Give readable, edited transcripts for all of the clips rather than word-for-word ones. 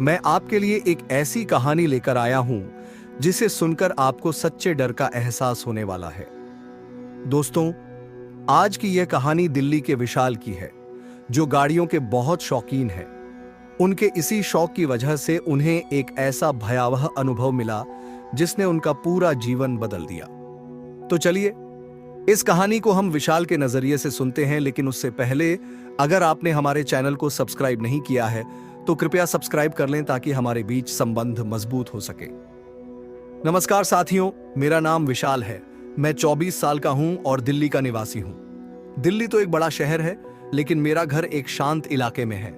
मैं आपके लिए एक ऐसी कहानी लेकर आया हूं जिसे सुनकर आपको सच्चे डर का एहसास होने वाला है। दोस्तों, आज की यह कहानी दिल्ली के विशाल की है, जो गाड़ियों के बहुत शौकीन हैं। उनके इसी शौक की वजह से उन्हें एक ऐसा भयावह अनुभव मिला जिसने उनका पूरा जीवन बदल दिया। तो चलिए, इस कहानी को हम विशाल के नजरिए से सुनते हैं, लेकिन उससे पहले अगर आपने हमारे चैनल को सब्सक्राइब नहीं किया है तो कृपया सब्सक्राइब कर लें ताकि हमारे बीच संबंध मजबूत हो सके। नमस्कार साथियों, मेरा नाम विशाल है। मैं 24 साल का हूं और दिल्ली का निवासी हूं। दिल्ली तो एक बड़ा शहर है, लेकिन मेरा घर एक शांत इलाके में है।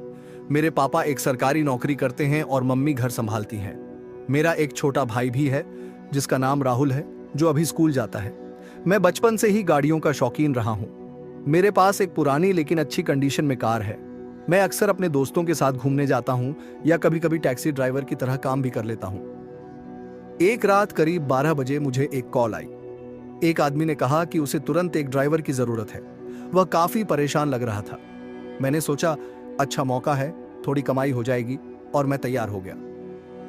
मेरे पापा एक सरकारी नौकरी करते हैं और मम्मी घर संभालती हैं। मेरा एक छोटा भाई भी है जिसका नाम राहुल है, जो अभी स्कूल जाता है। मैं बचपन से ही गाड़ियों का शौकीन रहा हूं। मेरे पास एक पुरानी लेकिन अच्छी कंडीशन में कार है। मैं अक्सर अपने दोस्तों के साथ घूमने जाता हूं या कभी कभी टैक्सी ड्राइवर की तरह काम भी कर लेता हूं। एक रात करीब 12 बजे मुझे एक कॉल आई। एक आदमी ने कहा कि उसे तुरंत एक ड्राइवर की जरूरत है। वह काफी परेशान लग रहा था। मैंने सोचा, अच्छा मौका है, थोड़ी कमाई हो जाएगी, और मैं तैयार हो गया।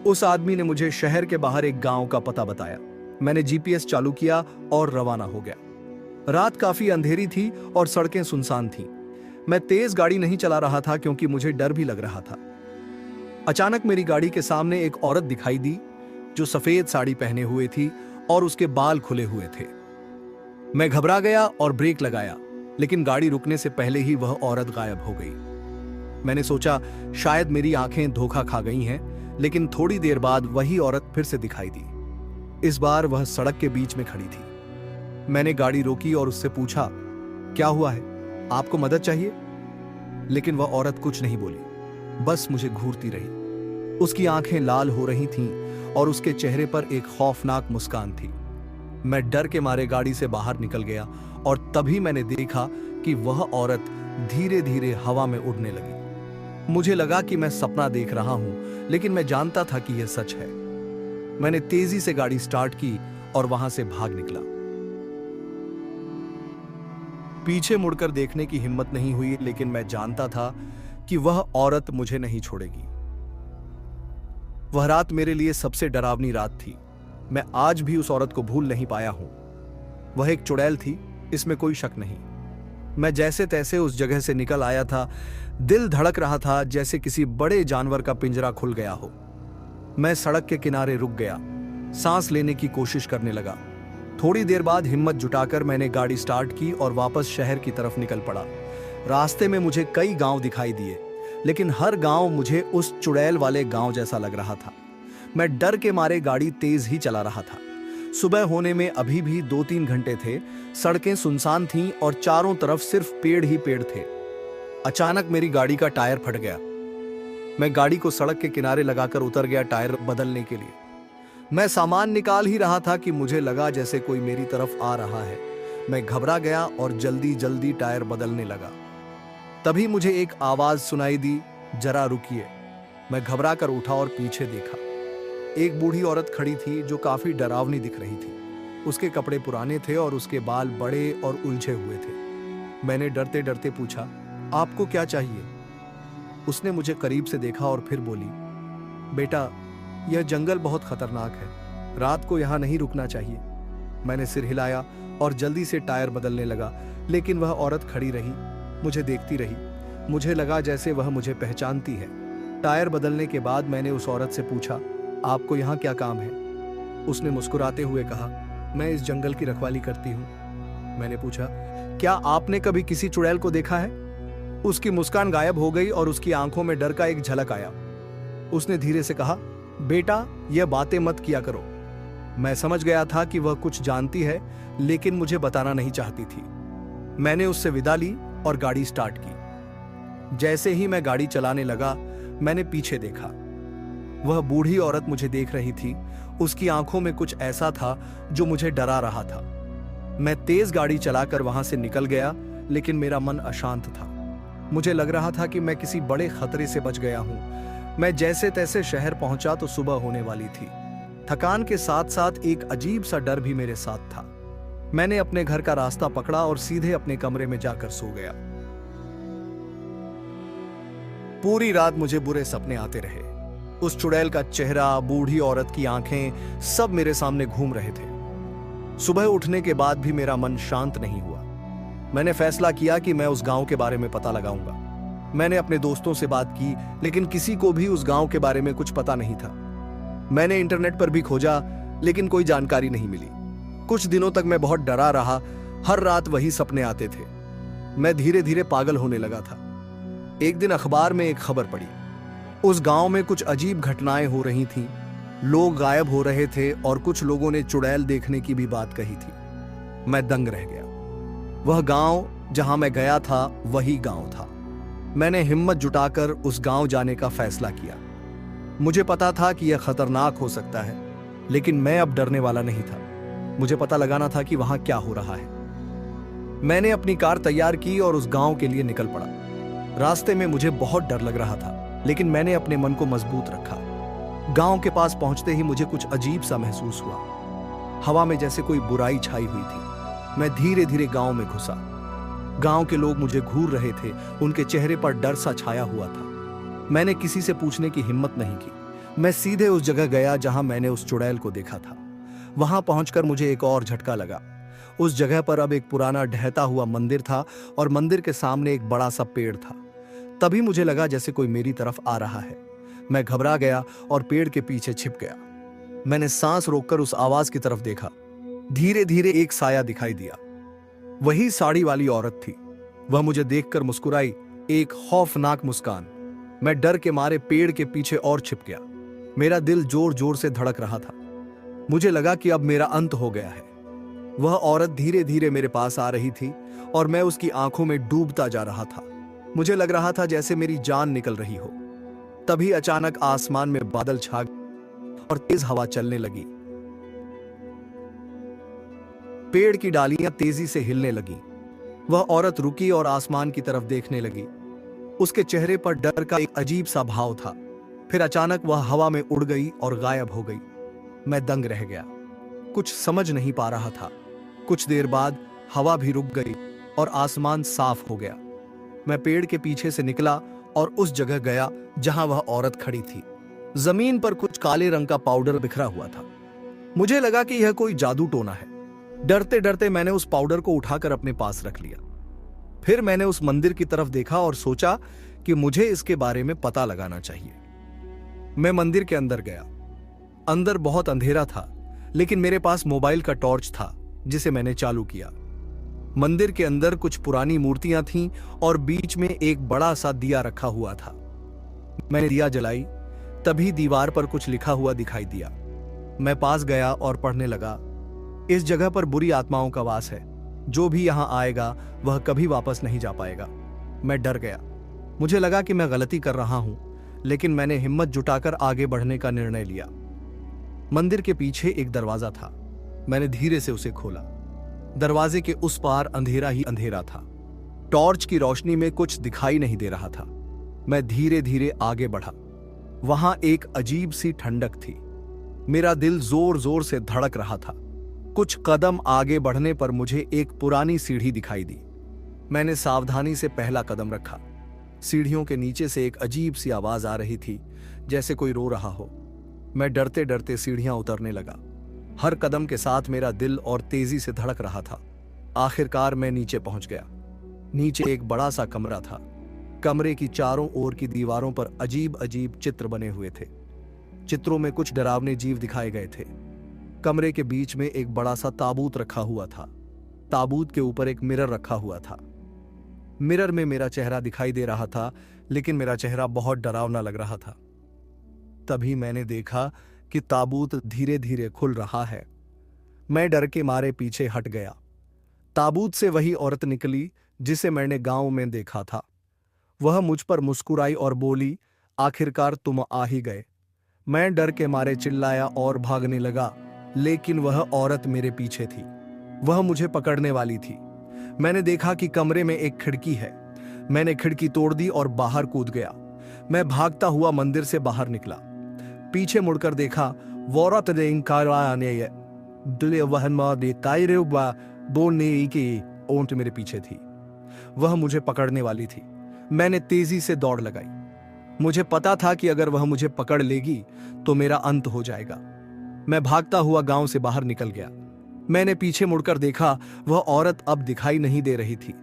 उस आदमी ने मुझे शहर के बाहर एक गांव का पता बताया। मैंने जीपीएस चालू किया और रवाना हो गया। रात काफी अंधेरी थी और सड़कें सुनसान थीं। मैं तेज गाड़ी नहीं चला रहा था क्योंकि मुझे डर भी लग रहा था। अचानक मेरी गाड़ी के सामने एक औरत दिखाई दी जो सफेद साड़ी पहने हुए थी और उसके बाल खुले हुए थे। मैं घबरा गया और ब्रेक लगाया, लेकिन गाड़ी रुकने से पहले ही वह औरत गायब हो गई। मैंने सोचा शायद मेरी आंखें धोखा खा गई हैं, लेकिन थोड़ी देर बाद वही औरत फिर से दिखाई दी। इस बार वह सड़क के बीच में खड़ी थी। मैंने गाड़ी रोकी और उससे पूछा, क्या हुआ है, आपको मदद चाहिए? लेकिन वह औरत कुछ नहीं बोली, बस मुझे घूरती रही। उसकी आंखें लाल हो रही थीं और उसके चेहरे पर एक खौफनाक मुस्कान थी। मैं डर के मारे गाड़ी से बाहर निकल गया और तभी मैंने देखा कि वह औरत धीरे धीरे हवा में उड़ने लगी। मुझे लगा कि मैं सपना देख रहा हूं, लेकिन मैं जानता था कि यह सच है। मैंने तेजी से गाड़ी स्टार्ट की और वहां से भाग निकला। पीछे मुड़कर देखने की हिम्मत नहीं हुई, लेकिन मैं जानता था कि वह औरत मुझे नहीं छोड़ेगी। वह रात मेरे लिए सबसे डरावनी रात थी। मैं आज भी उस औरत को भूल नहीं पाया हूं। वह एक चुड़ैल थी, इसमें कोई शक नहीं। मैं जैसे तैसे उस जगह से निकल आया था। दिल धड़क रहा था जैसे किसी बड़े जानवर का पिंजरा खुल गया हो। मैं सड़क के किनारे रुक गया, सांस लेने की कोशिश करने लगा। थोड़ी देर बाद हिम्मत जुटाकर मैंने गाड़ी स्टार्ट की और वापस शहर की तरफ निकल पड़ा। रास्ते में मुझे कई गांव दिखाई दिए, लेकिन हर गांव मुझे उस चुड़ैल वाले गांव जैसा लग रहा था। मैं डर के मारे गाड़ी तेज ही चला रहा था। सुबह होने में अभी भी 2-3 घंटे थे। सड़कें सुनसान थीं और चारों तरफ सिर्फ पेड़ ही पेड़ थे। अचानक मेरी गाड़ी का टायर फट गया। मैं गाड़ी को सड़क के किनारे लगाकर उतर गया टायर बदलने के लिए। मैं सामान निकाल ही रहा था कि मुझे लगा जैसे कोई मेरी तरफ आ रहा है। मैं घबरा गया और जल्दी जल्दी टायर बदलने लगा। तभी मुझे एक आवाज सुनाई दी, जरा रुकिए। मैं घबरा कर उठा और पीछे देखा। एक बूढ़ी औरत खड़ी थी जो काफी डरावनी दिख रही थी। उसके कपड़े पुराने थे और उसके बाल बड़े और उलझे हुए थे। मैंने डरते डरते पूछा, आपको क्या चाहिए? उसने मुझे करीब से देखा और फिर बोली, बेटा, यह जंगल बहुत खतरनाक है, रात को यहाँ नहीं रुकना चाहिए। मैंने सिर हिलाया और जल्दी से टायर बदलने लगा, लेकिन वह औरत खड़ी रही, मुझे देखती रही। मुझे लगा जैसे वह मुझे पहचानती है। टायर बदलने के बाद मैंने उस औरत से पूछा, आपको यहाँ क्या काम है? उसने मुस्कुराते हुए कहा, मैं इस जंगल की रखवाली करती हूँ। मैंने पूछा, क्या आपने कभी किसी चुड़ैल को देखा है? उसकी मुस्कान गायब हो गई और उसकी आंखों में डर का एक झलक आया। उसने धीरे से कहा, बेटा, यह बातें मत किया करो। मैं समझ गया था कि वह कुछ जानती है, लेकिन मुझे बताना नहीं चाहती थी। मैंने उससे विदा ली और गाड़ी स्टार्ट की। जैसे ही मैं गाड़ी चलाने लगा, मैंने पीछे देखा। वह बूढ़ी औरत मुझे देख रही थी। उसकी आंखों में कुछ ऐसा था जो मुझे डरा रहा था। मैं तेज गाड़ी चलाकर वहां से निकल गया, लेकिन मेरा मन अशांत था। मुझे लग रहा था कि मैं किसी बड़े खतरे से बच गया हूं। मैं जैसे तैसे शहर पहुंचा तो सुबह होने वाली थी। थकान के साथ साथ एक अजीब सा डर भी मेरे साथ था। मैंने अपने घर का रास्ता पकड़ा और सीधे अपने कमरे में जाकर सो गया। पूरी रात मुझे बुरे सपने आते रहे। उस चुड़ैल का चेहरा, बूढ़ी औरत की आंखें, सब मेरे सामने घूम रहे थे। सुबह उठने के बाद भी मेरा मन शांत नहीं हुआ। मैंने फैसला किया कि मैं उस गांव के बारे में पता लगाऊंगा। मैंने अपने दोस्तों से बात की, लेकिन किसी को भी उस गांव के बारे में कुछ पता नहीं था। मैंने इंटरनेट पर भी खोजा, लेकिन कोई जानकारी नहीं मिली। कुछ दिनों तक मैं बहुत डरा रहा। हर रात वही सपने आते थे। मैं धीरे धीरे पागल होने लगा था। एक दिन अखबार में एक खबर पड़ी। उस गांव में कुछ अजीब घटनाएं हो रही थीं। लोग गायब हो रहे थे और कुछ लोगों ने चुड़ैल देखने की भी बात कही थी। मैं दंग रह गया। वह गांव जहां मैं गया था वही गांव था। मैंने हिम्मत जुटाकर उस गांव जाने का फैसला किया। मुझे पता था कि यह खतरनाक हो सकता है, लेकिन मैं अब डरने वाला नहीं था। मुझे पता लगाना था कि वहां क्या हो रहा है। मैंने अपनी कार तैयार की और उस गांव के लिए निकल पड़ा। रास्ते में मुझे बहुत डर लग रहा था, लेकिन मैंने अपने मन को मजबूत रखा। गांव के पास पहुंचते ही मुझे कुछ अजीब सा महसूस हुआ। हवा में जैसे कोई बुराई छाई हुई थी। मैं धीरे धीरे गांव में घुसा। गांव के लोग मुझे घूर रहे थे। उनके चेहरे पर डर सा छाया हुआ था। मैंने किसी से पूछने की हिम्मत नहीं की। मैं सीधे उस जगह गया जहां मैंने उस चुड़ैल को देखा था। वहां पहुंचकर मुझे एक और झटका लगा। उस जगह पर अब एक पुराना ढहता हुआ मंदिर था और मंदिर के सामने एक बड़ा सा पेड़ था। तभी मुझे लगा जैसे कोई मेरी तरफ आ रहा है। मैं घबरा गया और पेड़ के पीछे छिप गया। मैंने सांस रोककर उस आवाज की तरफ देखा। धीरे धीरे एक साया दिखाई दिया। वही साड़ी वाली औरत थी। वह मुझे देखकर मुस्कुराई, एक खौफनाक मुस्कान। मैं डर के मारे पेड़ के पीछे और छिप गया। मेरा दिल जोर जोर से धड़क रहा था। मुझे लगा कि अब मेरा अंत हो गया है। वह औरत धीरे धीरे मेरे पास आ रही थी और मैं उसकी आंखों में डूबता जा रहा था। मुझे लग रहा था जैसे मेरी जान निकल रही हो। तभी अचानक आसमान में बादल छा गए और तेज हवा चलने लगी। पेड़ की डालियां तेजी से हिलने लगी। वह औरत रुकी और आसमान की तरफ देखने लगी। उसके चेहरे पर डर का एक अजीब सा भाव था। फिर अचानक वह हवा में उड़ गई और गायब हो गई। मैं दंग रह गया। कुछ समझ नहीं पा रहा था। कुछ देर बाद हवा भी रुक गई और आसमान साफ हो गया। मैं पेड़ के पीछे से निकला और उस जगह गया जहां वह औरत खड़ी थी। जमीन पर कुछ काले रंग का पाउडर बिखरा हुआ था। मुझे लगा कि यह कोई जादू टोना है। डरते डरते मैंने उस पाउडर को उठाकर अपने पास रख लिया। फिर मैंने उस मंदिर की तरफ देखा और सोचा कि मुझे इसके बारे में पता लगाना चाहिए। मैं मंदिर के अंदर गया। अंदर बहुत अंधेरा था, लेकिन मेरे पास मोबाइल का टॉर्च था जिसे मैंने चालू किया। मंदिर के अंदर कुछ पुरानी मूर्तियां थीं और बीच में एक बड़ा सा दिया रखा हुआ था। मैंने दिया जलाई, तभी दीवार पर कुछ लिखा हुआ दिखाई दिया। मैं पास गया और पढ़ने लगा। इस जगह पर बुरी आत्माओं का वास है। जो भी यहां आएगा वह कभी वापस नहीं जा पाएगा। मैं डर गया। मुझे लगा कि मैं गलती कर रहा हूं, लेकिन मैंने हिम्मत जुटाकर आगे बढ़ने का निर्णय लिया। मंदिर के पीछे एक दरवाजा था। मैंने धीरे से उसे खोला। दरवाजे के उस पार अंधेरा ही अंधेरा था। टॉर्च की रोशनी में कुछ दिखाई नहीं दे रहा था। मैं धीरे धीरे आगे बढ़ा। वहां एक अजीब सी ठंडक थी। मेरा दिल जोर जोर से धड़क रहा था। कुछ कदम आगे बढ़ने पर मुझे एक पुरानी सीढ़ी दिखाई दी। मैंने सावधानी से पहला कदम रखा। सीढ़ियों के नीचे से एक अजीब सी आवाज आ रही थी, जैसे कोई रो रहा हो। मैं डरते डरते सीढ़ियां उतरने लगा। हर कदम के साथ मेरा दिल और तेजी से धड़क रहा था। आखिरकार मैं नीचे पहुंच गया। नीचे एक बड़ा सा कमरा था। कमरे की चारों ओर की दीवारों पर अजीब अजीब चित्र बने हुए थे। चित्रों में कुछ डरावने जीव दिखाए गए थे। कमरे के बीच में एक बड़ा सा ताबूत रखा हुआ था। ताबूत के ऊपर एक मिरर रखा हुआ था। मिरर में मेरा चेहरा दिखाई दे रहा था, लेकिन मेरा चेहरा बहुत डरावना लग रहा था। तभी मैंने देखा कि ताबूत धीरे धीरे खुल रहा है। मैं डर के मारे पीछे हट गया। ताबूत से वही औरत निकली जिसे मैंने गांव में देखा था। वह मुझ पर मुस्कुराई और बोली, आखिरकार तुम आ ही गए। मैं डर के मारे चिल्लाया और भागने लगा, लेकिन वह औरत मेरे पीछे थी। वह मुझे पकड़ने वाली थी। मैंने देखा कि कमरे में एक खिड़की है। मैंने खिड़की तोड़ दी और बाहर कूद गया। मैं भागता हुआ मंदिर से बाहर निकला। पीछे मुड़कर देखा, ओंट मेरे पीछे थी। वह मुझे पकड़ने वाली थी। मैंने तेजी से दौड़ लगाई। मुझे पता था कि अगर वह मुझे पकड़ लेगी तो मेरा अंत हो जाएगा। मैं भागता हुआ गांव से बाहर निकल गया। मैंने पीछे मुड़कर देखा, वह औरत अब दिखाई नहीं दे रही थी।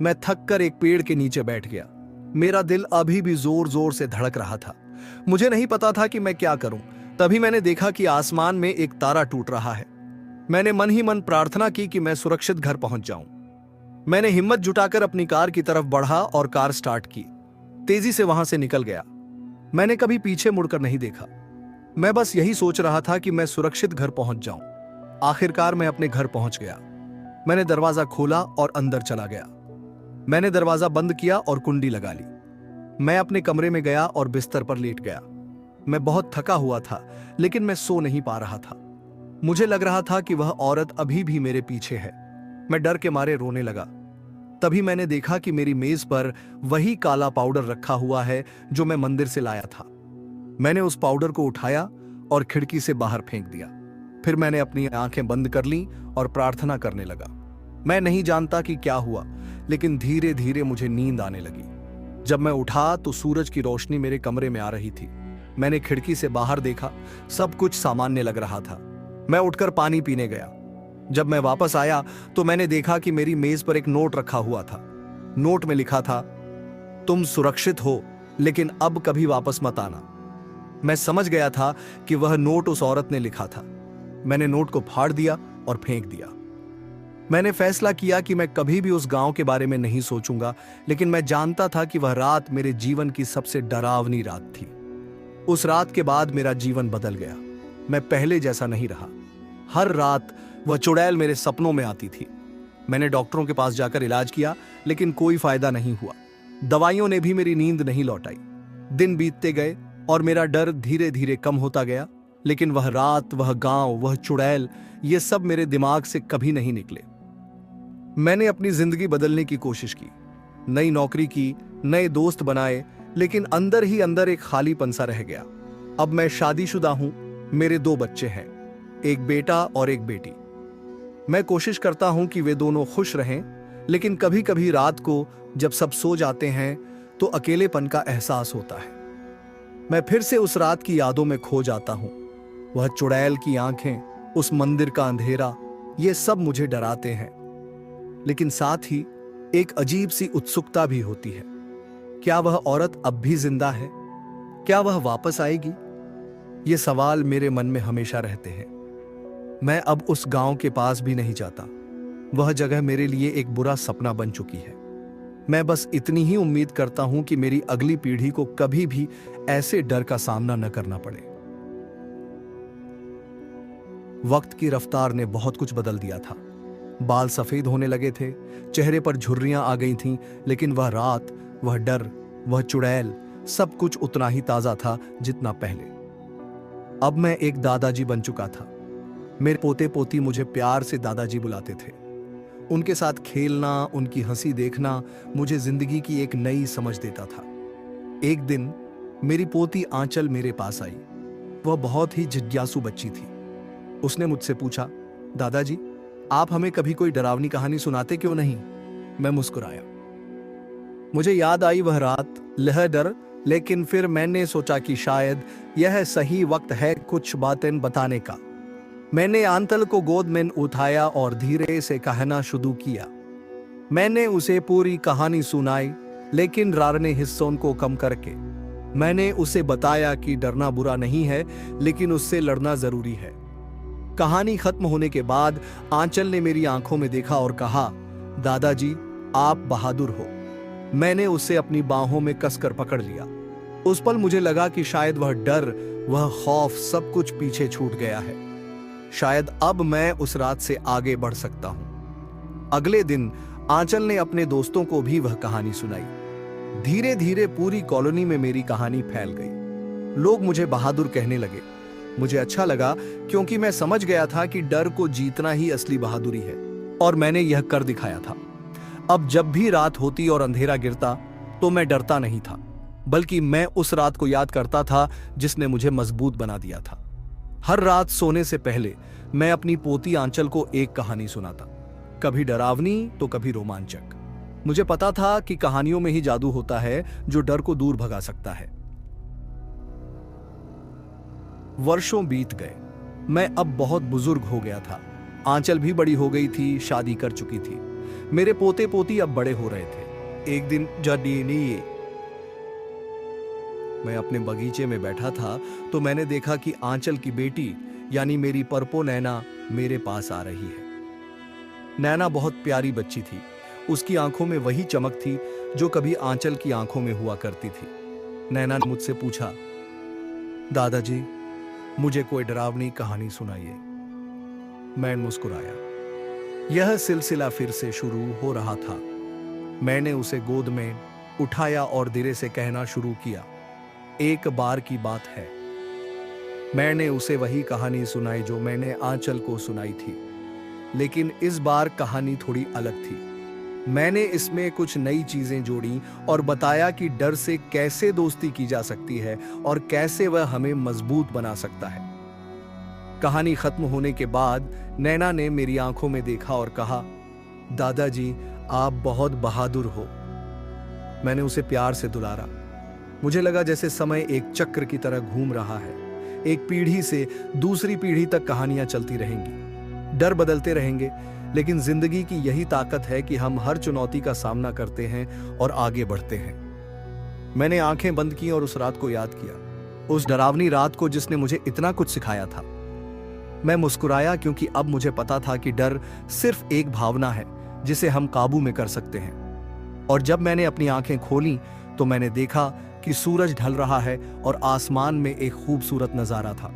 मैं थककर एक पेड़ के नीचे बैठ गया। मेरा दिल अभी भी जोर जोर से धड़क रहा था। मुझे नहीं पता था कि मैं क्या करूं। तभी मैंने देखा कि आसमान में एक तारा टूट रहा है। मैंने मन ही मन प्रार्थना की कि मैं सुरक्षित घर पहुंच जाऊं। मैंने हिम्मत जुटाकर अपनी कार की तरफ बढ़ा और कार स्टार्ट की। तेजी से वहां से निकल गया। मैंने कभी पीछे मुड़कर नहीं देखा। मैं बस यही सोच रहा था कि मैं सुरक्षित घर पहुंच जाऊं। आखिरकार मैं अपने घर पहुंच गया। मैंने दरवाजा खोला और अंदर चला गया। मैंने दरवाजा बंद किया और कुंडी लगा ली। मैं अपने कमरे में गया और बिस्तर पर लेट गया। मैं बहुत थका हुआ था, लेकिन मैं सो नहीं पा रहा था। मुझे लग रहा था कि वह औरत अभी भी मेरे पीछे है। मैं डर के मारे रोने लगा। तभी मैंने देखा कि मेरी मेज पर वही काला पाउडर रखा हुआ है जो मैं मंदिर से लाया था। मैंने उस पाउडर को उठाया और खिड़की से बाहर फेंक दिया। फिर मैंने अपनी आंखें बंद कर लीं और प्रार्थना करने लगा। मैं नहीं जानता कि क्या हुआ, लेकिन धीरे धीरे मुझे नींद आने लगी। जब मैं उठा तो सूरज की रोशनी मेरे कमरे में आ रही थी। मैंने खिड़की से बाहर देखा, सब कुछ सामान्य लग रहा था। मैं उठकर पानी पीने गया। जब मैं वापस आया तो मैंने देखा कि मेरी मेज पर एक नोट रखा हुआ था। नोट में लिखा था, तुम सुरक्षित हो, लेकिन अब कभी वापस मत आना। मैं समझ गया था कि वह नोट उस औरत ने लिखा था। मैंने नोट को फाड़ दिया और फेंक दिया। मैंने फैसला किया कि मैं कभी भी उस गांव के बारे में नहीं सोचूंगा, लेकिन मैं जानता था कि वह रात मेरे जीवन की सबसे डरावनी रात थी। उस रात के बाद मेरा जीवन बदल गया। मैं पहले जैसा नहीं रहा। हर रात वह चुड़ैल मेरे सपनों में आती थी। मैंने डॉक्टरों के पास जाकर इलाज किया, लेकिन कोई फायदा नहीं हुआ। दवाइयों ने भी मेरी नींद नहीं लौटाई। दिन बीतते गए और मेरा डर धीरे धीरे कम होता गया, लेकिन वह रात, वह गांव, वह चुड़ैल, ये सब मेरे दिमाग से कभी नहीं निकले। मैंने अपनी जिंदगी बदलने की कोशिश की, नई नौकरी की, नए दोस्त बनाए, लेकिन अंदर ही अंदर एक खालीपन सा रह गया। अब मैं शादीशुदा हूं, मेरे 2 बच्चे हैं, एक बेटा और एक बेटी। मैं कोशिश करता हूं कि वे दोनों खुश रहें, लेकिन कभी कभी रात को जब सब सो जाते हैं तो अकेलेपन का एहसास होता है। मैं फिर से उस रात की यादों में खो जाता हूं। वह चुड़ैल की आंखें, उस मंदिर का अंधेरा, ये सब मुझे डराते हैं। लेकिन साथ ही एक अजीब सी उत्सुकता भी होती है। क्या वह औरत अब भी जिंदा है? क्या वह वापस आएगी? ये सवाल मेरे मन में हमेशा रहते हैं। मैं अब उस गांव के पास भी नहीं जाता। वह जगह मेरे लिए एक बुरा सपना बन चुकी है। मैं बस इतनी ही उम्मीद करता हूं कि मेरी अगली पीढ़ी को कभी भी ऐसे डर का सामना न करना पड़े। वक्त की रफ्तार ने बहुत कुछ बदल दिया था। बाल सफेद होने लगे थे, चेहरे पर झुर्रियां आ गई थीं, लेकिन वह रात, वह डर, वह चुड़ैल, सब कुछ उतना ही ताजा था जितना पहले। अब मैं एक दादाजी बन चुका था। मेरे पोते पोती मुझे प्यार से दादाजी बुलाते थे। उनके साथ खेलना, उनकी हंसी देखना मुझे जिंदगी की एक नई समझ देता था। एक दिन मेरी पोती आंचल मेरे पास आई। वह बहुत ही जिज्ञासु बच्ची थी। उसने मुझसे पूछा, दादाजी, आप हमें कभी कोई डरावनी कहानी सुनाते क्यों नहीं? मैं मुस्कुराया। मुझे याद आई वह रात, लह डर, लेकिन फिर मैंने सोचा कि शायद यह सही वक्त है कुछ बातें बताने का। मैंने आंचल को गोद में उठाया और धीरे से कहना शुरू किया। मैंने उसे पूरी कहानी सुनाई, लेकिन रारने हिस्सों को कम करके। मैंने उसे बताया कि डरना बुरा नहीं है, लेकिन उससे लड़ना जरूरी है। कहानी खत्म होने के बाद आंचल ने मेरी आंखों में देखा और कहा, दादाजी, आप बहादुर हो। मैंने उसे अपनी बाहों में कसकर पकड़ लिया। उस पल मुझे लगा कि शायद वह डर, वह खौफ, सब कुछ पीछे छूट गया है। शायद अब मैं उस रात से आगे बढ़ सकता हूं। अगले दिन आंचल ने अपने दोस्तों को भी वह कहानी सुनाई। धीरे धीरे पूरी कॉलोनी में मेरी कहानी फैल गई। लोग मुझे बहादुर कहने लगे। मुझे अच्छा लगा, क्योंकि मैं समझ गया था कि डर को जीतना ही असली बहादुरी है, और मैंने यह कर दिखाया था। अब जब भी रात होती और अंधेरा गिरता तो मैं डरता नहीं था, बल्कि मैं उस रात को याद करता था जिसने मुझे मजबूत बना दिया था। हर रात सोने से पहले मैं अपनी पोती आंचल को एक कहानी सुनाता, कभी डरावनी तो कभी रोमांचक। मुझे पता था कि कहानियों में ही जादू होता है जो डर को दूर भगा सकता है। वर्षों बीत गए। मैं अब बहुत बुजुर्ग हो गया था। आंचल भी बड़ी हो गई थी, शादी कर चुकी थी। मेरे पोते पोती अब बड़े हो रहे थे। एक दिन जडीनी मैं अपने बगीचे में बैठा था तो मैंने देखा कि आंचल की बेटी यानी मेरी परपो नैना मेरे पास आ रही है। नैना बहुत प्यारी बच्ची थी। उसकी आंखों में वही चमक थी जो कभी आंचल की आंखों में हुआ करती थी। नैना ने मुझसे पूछा, दादाजी मुझे कोई डरावनी कहानी सुनाइए। मैं मुस्कुराया। यह सिलसिला फिर से शुरू हो रहा था। मैंने उसे गोद में उठाया और धीरे से कहना शुरू किया, एक बार की बात है। मैंने उसे वही कहानी सुनाई जो मैंने आंचल को सुनाई थी, लेकिन इस बार कहानी थोड़ी अलग थी। मैंने इसमें कुछ नई चीजें जोड़ी और बताया कि डर से कैसे दोस्ती की जा सकती है और कैसे वह हमें मजबूत बना सकता है। कहानी खत्म होने के बाद नैना ने मेरी आंखों में देखा और कहा, दादाजी आप बहुत बहादुर हो। मैंने उसे प्यार से दुलारा। मुझे लगा जैसे समय एक चक्र की तरह घूम रहा है। एक पीढ़ी से दूसरी पीढ़ी तक कहानियां चलती रहेंगी, डर बदलते रहेंगे, लेकिन जिंदगी की यही ताकत है कि हम हर चुनौती का सामना करते हैं और आगे बढ़ते हैं। मैंने आंखें बंद की और उस रात को याद किया, उस डरावनी रात को जिसने मुझे इतना कुछ सिखाया था। मैं मुस्कुराया क्योंकि अब मुझे पता था कि डर सिर्फ एक भावना है जिसे हम काबू में कर सकते हैं। और जब मैंने अपनी आंखें खोली तो मैंने देखा कि सूरज ढल रहा है और आसमान में एक खूबसूरत नजारा था।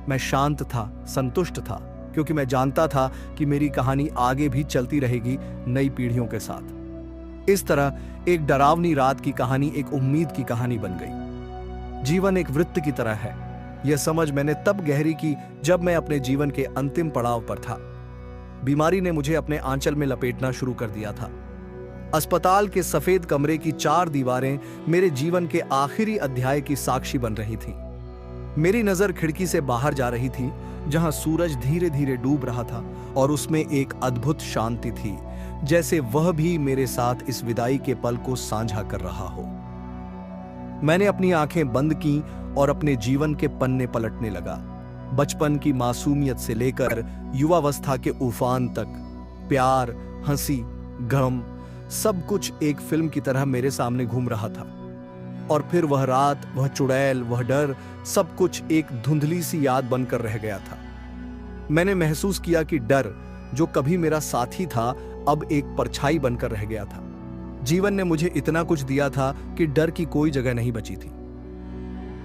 मैं शांत था, संतुष्ट था, क्योंकि मैं जानता था कि मेरी कहानी आगे भी चलती रहेगी नई पीढ़ियों के साथ। इस तरह एक डरावनी रात की कहानी एक उम्मीद की कहानी बन गई। जीवन एक वृत्त की तरह है। यह समझ मैंने तब गहरी की जब मैं अपने जीवन के अंतिम पड़ाव पर था। बीमारी ने मुझे अपने आंचल में लपेटना शुरू कर दिया था। अस्पताल के सफेद कमरे की 4 दीवारें मेरे जीवन के आखिरी अध्याय की साक्षी बन रही थी। मेरी नजर खिड़की से बाहर जा रही थी, जहां सूरज धीरे धीरे डूब रहा था और उसमें एक अद्भुत शांति थी, जैसे वह भी मेरे साथ इस विदाई के पल को साझा कर रहा हो। मैंने अपनी आंखें बंद की और अपने जीवन के पन्ने पलटने लगा। बचपन की मासूमियत से लेकर युवावस्था के उफान तक, प्यार, हंसी, गम, सब कुछ एक फिल्म की तरह मेरे सामने घूम रहा था। और फिर वह रात, वह चुड़ैल, वह डर, सब कुछ एक धुंधली सी याद बनकर रह गया था। मैंने महसूस किया कि डर, जो कभी मेरा साथी था, अब एक परछाई बनकर रह गया था। जीवन ने मुझे इतना कुछ दिया था कि डर की कोई जगह नहीं बची थी।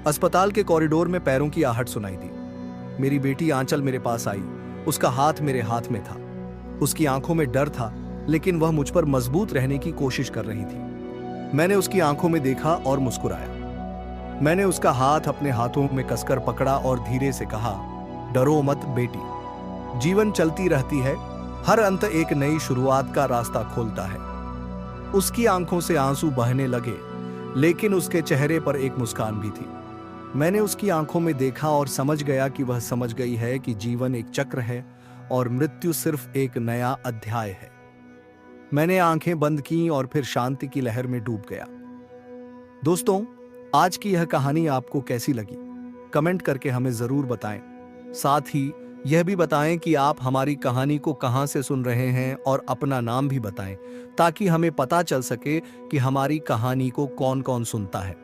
अस्पताल के कॉरिडोर में पैरों की आहट सुनाई दी। मेरी बेटी आंचल मेरे पास आई। उसका हाथ मेरे हाथ में था। उसकी आंखों में डर था, लेकिन वह मुझ पर मजबूत रहने की कोशिश कर रही थी। मैंने उसकी आंखों में देखा और मुस्कुराया। मैंने उसका हाथ अपने हाथों में कसकर पकड़ा और धीरे से कहा, डरो मत बेटी, जीवन चलती रहती है, हर अंत एक नई शुरुआत का रास्ता खोलता है। उसकी आंखों से आंसू बहने लगे, लेकिन उसके चेहरे पर एक मुस्कान भी थी। मैंने उसकी आंखों में देखा और समझ गया कि वह समझ गई है कि जीवन एक चक्र है और मृत्यु सिर्फ एक नया अध्याय है। मैंने आंखें बंद की और फिर शांति की लहर में डूब गया। दोस्तों, आज की यह कहानी आपको कैसी लगी? कमेंट करके हमें जरूर बताएं। साथ ही यह भी बताएं कि आप हमारी कहानी को कहां से सुन रहे हैं और अपना नाम भी बताएं, ताकि हमें पता चल सके कि हमारी कहानी को कौन कौन सुनता है।